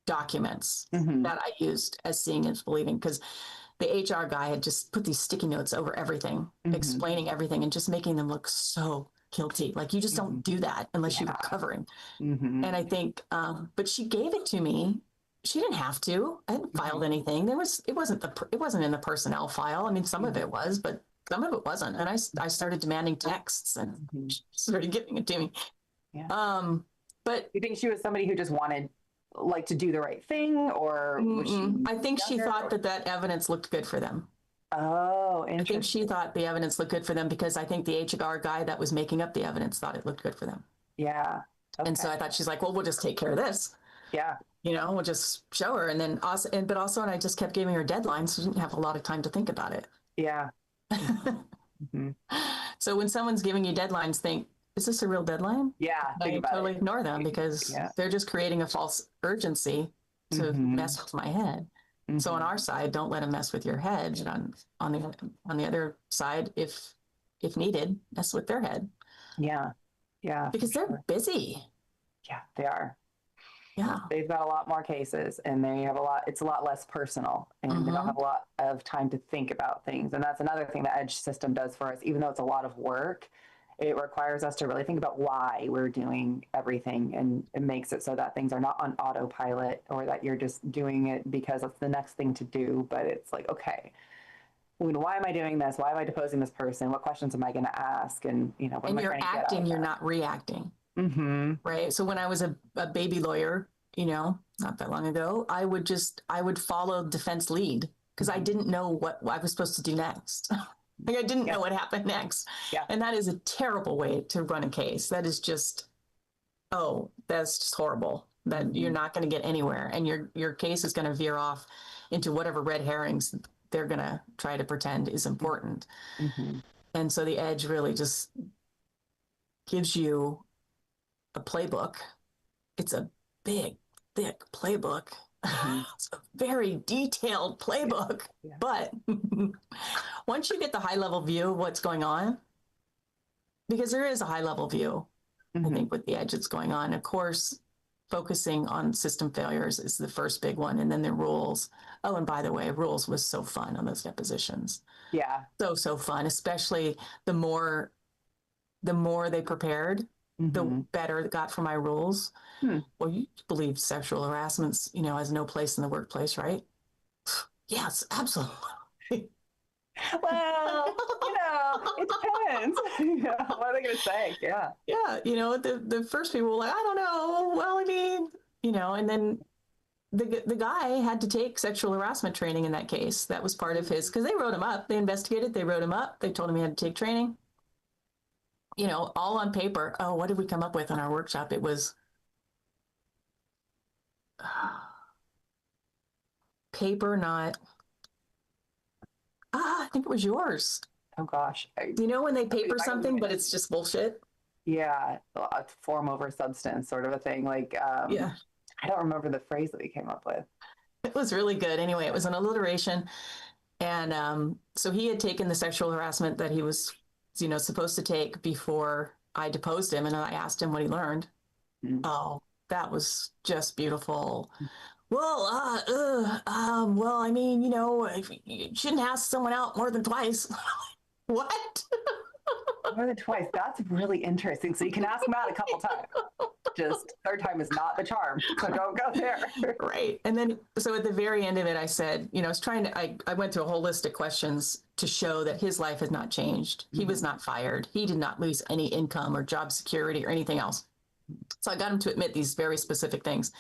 documents Mhm. that I used as seeing is believing, because the HR guy had just put these sticky notes over everything, Mhm. explaining everything and just making them look so guilty. Like, you just don't do that unless you were covering. Mhm. And I think, but she gave it to me. She didn't have to. I hadn't filed anything. It wasn't in the personnel file. I mean, some of it was, but some of it wasn't. And I started demanding texts, and she started giving it to me. Yeah. But you think she was somebody who just wanted like to do the right thing, or was she I think she younger, thought that evidence looked good for them. Oh, I think interesting. she thought the evidence looked good for them, because I think the HR guy that was making up the evidence thought it looked good for them. Yeah. And so I thought, she's like, well, we'll just take care of this. Yeah. We'll just show her. And then also, and I just kept giving her deadlines, so she didn't have a lot of time to think about it. Yeah. Mhm. So when someone's giving you deadlines, think, is this a real deadline? Yeah. I totally ignore them, because they're just creating a false urgency to mess with my head. So on our side, don't let them mess with your head. And on the other side, if needed, mess with their head. Yeah. Yeah. Because they're busy. Yeah, they are. Yeah. They've got a lot more cases, and they have it's a lot less personal, and they don't have a lot of time to think about things. And that's another thing the EDGE system does for us. Even though it's a lot of work, it requires us to really think about why we're doing everything, and it makes it so that things are not on autopilot, or that you're just doing it because it's the next thing to do. But it's like, okay, why am I doing this? Why am I deposing this person? What questions am I going to ask? And what am I you're trying to get out acting, of you're that? not reacting. Mm-hmm. Right. So when I was a baby lawyer, not that long ago, I would follow defense lead, because I didn't know what I was supposed to do next. Like, I didn't know what happened next. Yeah. And that is a terrible way to run a case. That is just, that's just horrible. That you're not going to get anywhere, and your case is going to veer off into whatever red herrings they're going to try to pretend is important. And so the EDGE really just gives you a playbook. It's a big, thick playbook. It's a very detailed playbook. But once you get the high level view of what's going on, because there is a high level view, I think, with the EDGE that's going on. Of course, focusing on system failures is the first big one, and then the rules. Oh, and by the way, rules was so fun on those depositions. Yeah. So fun, especially the more they prepared, the better it got for my rules. Well, you believe sexual harassment, has no place in the workplace, right? Yes, absolutely. Well, it depends. What are they going to say? Yeah. Yeah. The first people were like, I don't know. Well, I mean, and then the guy had to take sexual harassment training in that case. That was part of his, because they wrote him up. They investigated, they wrote him up. They told him he had to take training. All on paper. Oh, what did we come up with on our workshop? It was paper, not. I think it was yours. Oh gosh. When they paper something, but it's just bullshit. Yeah, form over substance, sort of a thing. Like, yeah. I don't remember the phrase that we came up with. It was really good. Anyway, it was an alliteration, and so he had taken the sexual harassment that he was, supposed to take before I deposed him, and I asked him what he learned. Oh, that was just beautiful. Well, well, I mean, you shouldn't ask someone out more than twice. What? More than twice. That's really interesting. So you can ask them out a couple times. Just third time is not the charm. So don't go there. Right. And then, so at the very end of it, I said, I went through a whole list of questions to show that his life has not changed. He was not fired. He did not lose any income or job security or anything else. So I got him to admit these very specific things.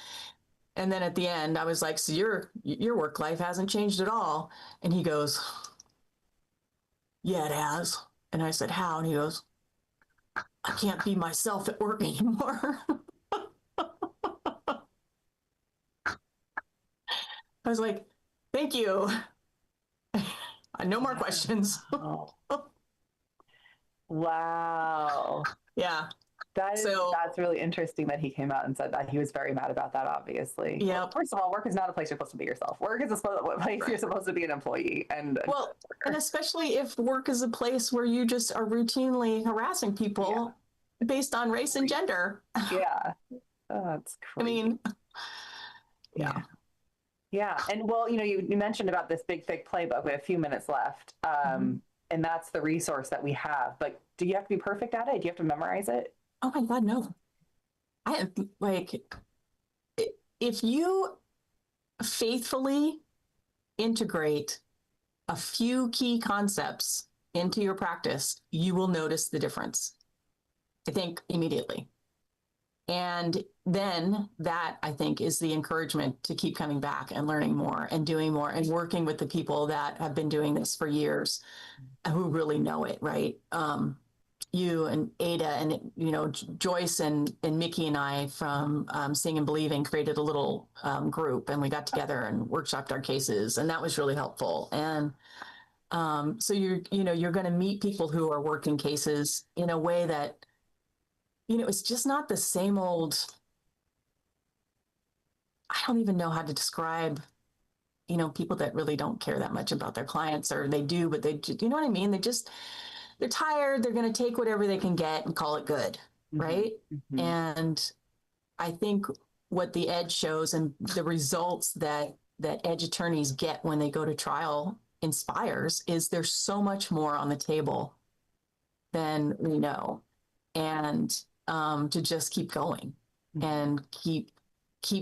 And then at the end, I was like, so your work life hasn't changed at all. And he goes, yeah, it has. And I said, how? And he goes, I can't be myself at work anymore. I was like, thank you. No more questions. Wow. Yeah. That's really interesting that he came out and said that. He was very mad about that, obviously. Yeah. Well, first of all, work is not a place you're supposed to be yourself. Work is a place you're supposed to be an employee. And especially if work is a place where you just are routinely harassing people based on race and gender. Yeah. Oh, that's crazy. I mean, Yeah. Yeah. And well, you mentioned about this big, thick playbook. We have a few minutes left. And that's the resource that we have. But do you have to be perfect at it? Do you have to memorize it? Oh my God, no. I have, like, if you faithfully integrate a few key concepts into your practice, you will notice the difference, I think, immediately. And then that, I think, is the encouragement to keep coming back and learning more and doing more and working with the people that have been doing this for years, who really know it, right? You and Ada and, Joyce and Mickey and I from Seeing and Believing created a little group, and we got together and workshopped our cases, and that was really helpful. And so you're going to meet people who are working cases in a way that, it's just not the same old. I don't even know how to describe, people that really don't care that much about their clients, or they do, but you know what I mean? They're tired. They're going to take whatever they can get and call it good. Right. And I think what the Edge shows and the results that Edge attorneys get when they go to trial inspires is there's so much more on the table than we know. And to just keep going and keep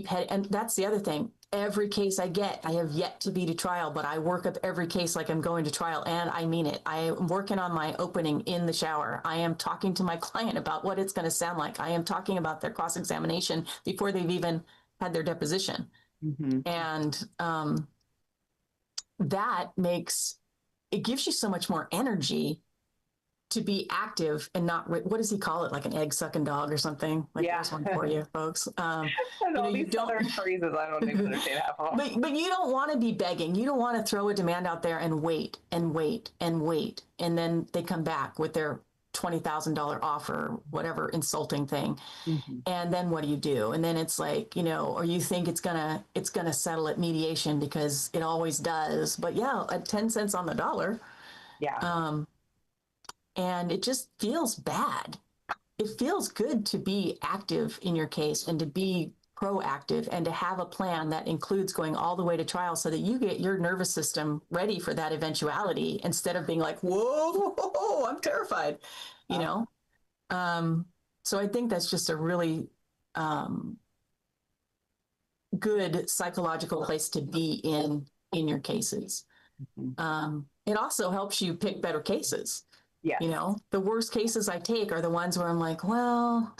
head. And that's the other thing. Every case I get, I have yet to be to trial, but I work up every case like I'm going to trial, and I mean it. I am working on my opening in the shower. I am talking to my client about what it's going to sound like. I am talking about their cross-examination before they've even had their deposition. And that gives you so much more energy to be active and not, what does he call it? Like an egg sucking dog or something? Like, there's one for you folks. You don't phrases, I don't even understand half of them. But you don't want to be begging. You don't want to throw a demand out there and wait and wait and wait. And then they come back with their $20,000 offer, whatever insulting thing. And then what do? And then it's like, or you think it's gonna settle at mediation because it always does. But yeah, at 10 cents on the dollar. Yeah. And it just feels bad. It feels good to be active in your case and to be proactive and to have a plan that includes going all the way to trial so that you get your nervous system ready for that eventuality instead of being like, whoa, I'm terrified, So I think that's just a really good psychological place to be in your cases. It also helps you pick better cases. Yeah. The worst cases I take are the ones where I'm like, well,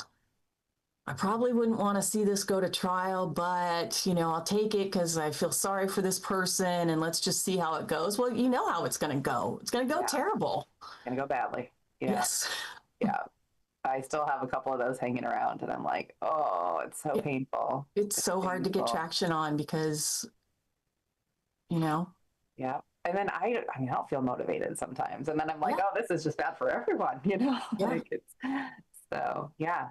I probably wouldn't want to see this go to trial, but, I'll take it because I feel sorry for this person and let's just see how it goes. Well, you know how it's going to go. It's going to go terrible. It's going to go badly. Yeah. Yes. Yeah. I still have a couple of those hanging around and I'm like, oh, it's so painful. It's so hard to get traction on because, Yeah. And then I don't feel motivated sometimes. And then I'm like, oh, this is just bad for everyone, Yeah. So, yeah.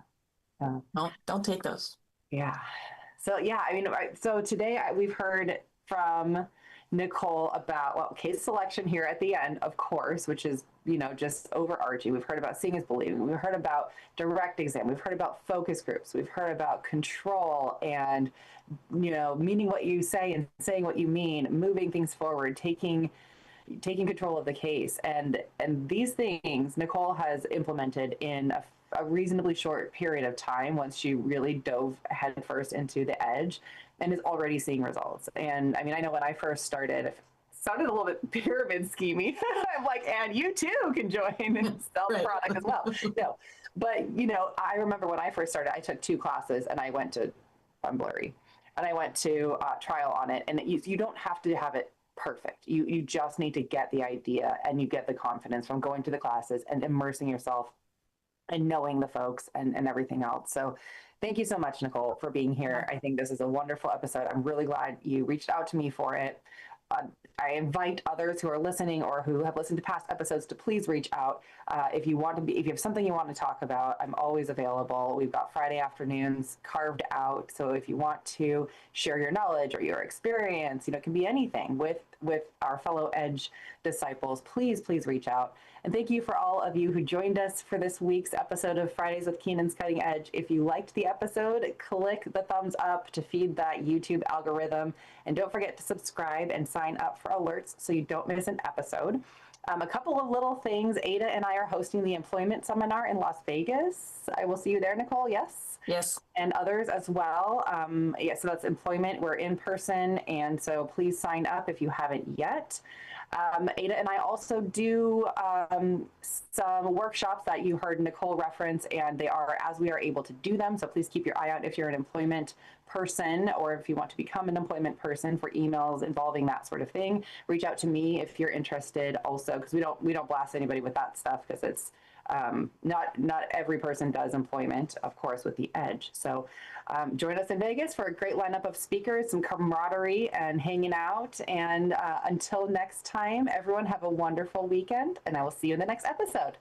Don't take those. Yeah. So, yeah, so today we've heard from Nicole about, case selection here at the end, of course, which is, just overarching. We've heard about seeing is believing. We've heard about direct exam. We've heard about focus groups. We've heard about control and, meaning what you say and saying what you mean, moving things forward, taking control of the case. And these things Nicole has implemented in a reasonably short period of time once she really dove headfirst into the Edge and is already seeing results. And I know when I first started, it sounded a little bit pyramid scheming. I'm like, and you too can join and sell the product as well. No, but I remember when I first started, I took 2 classes and I went to, I'm blurry, and I went to trial on it. And you don't have to have it perfect. You just need to get the idea and you get the confidence from going to the classes and immersing yourself and knowing the folks and everything else. So thank you so much, Nicole, for being here. I think this is a wonderful episode. I'm really glad you reached out to me for it. I invite others who are listening or who have listened to past episodes to please reach out. If you have something you want to talk about, I'm always available. We've got Friday afternoons carved out. So if you want to share your knowledge or your experience, it can be anything with with our fellow Edge disciples, please, please reach out. And thank you for all of you who joined us for this week's episode of Fridays with Keenan's Cutting Edge. If you liked the episode, click the thumbs up to feed that YouTube algorithm. And don't forget to subscribe and sign up for alerts so you don't miss an episode. A couple of little things. Ada and I are hosting the employment seminar in Las Vegas. I will see you there, Nicole. Yes? Yes. And others as well. Yeah, so that's employment. We're in person. And so please sign up if you haven't yet. Ada and I also do some workshops that you heard Nicole reference, and they are as we are able to do them. So please keep your eye out if you're an employment person or if you want to become an employment person for emails involving that sort of thing. Reach out to me if you're interested also, because we don't blast anybody with that stuff because it's not every person does employment, of course, with the Edge. So join us in Vegas for a great lineup of speakers, some camaraderie and hanging out. And until next time, everyone have a wonderful weekend, and I will see you in the next episode.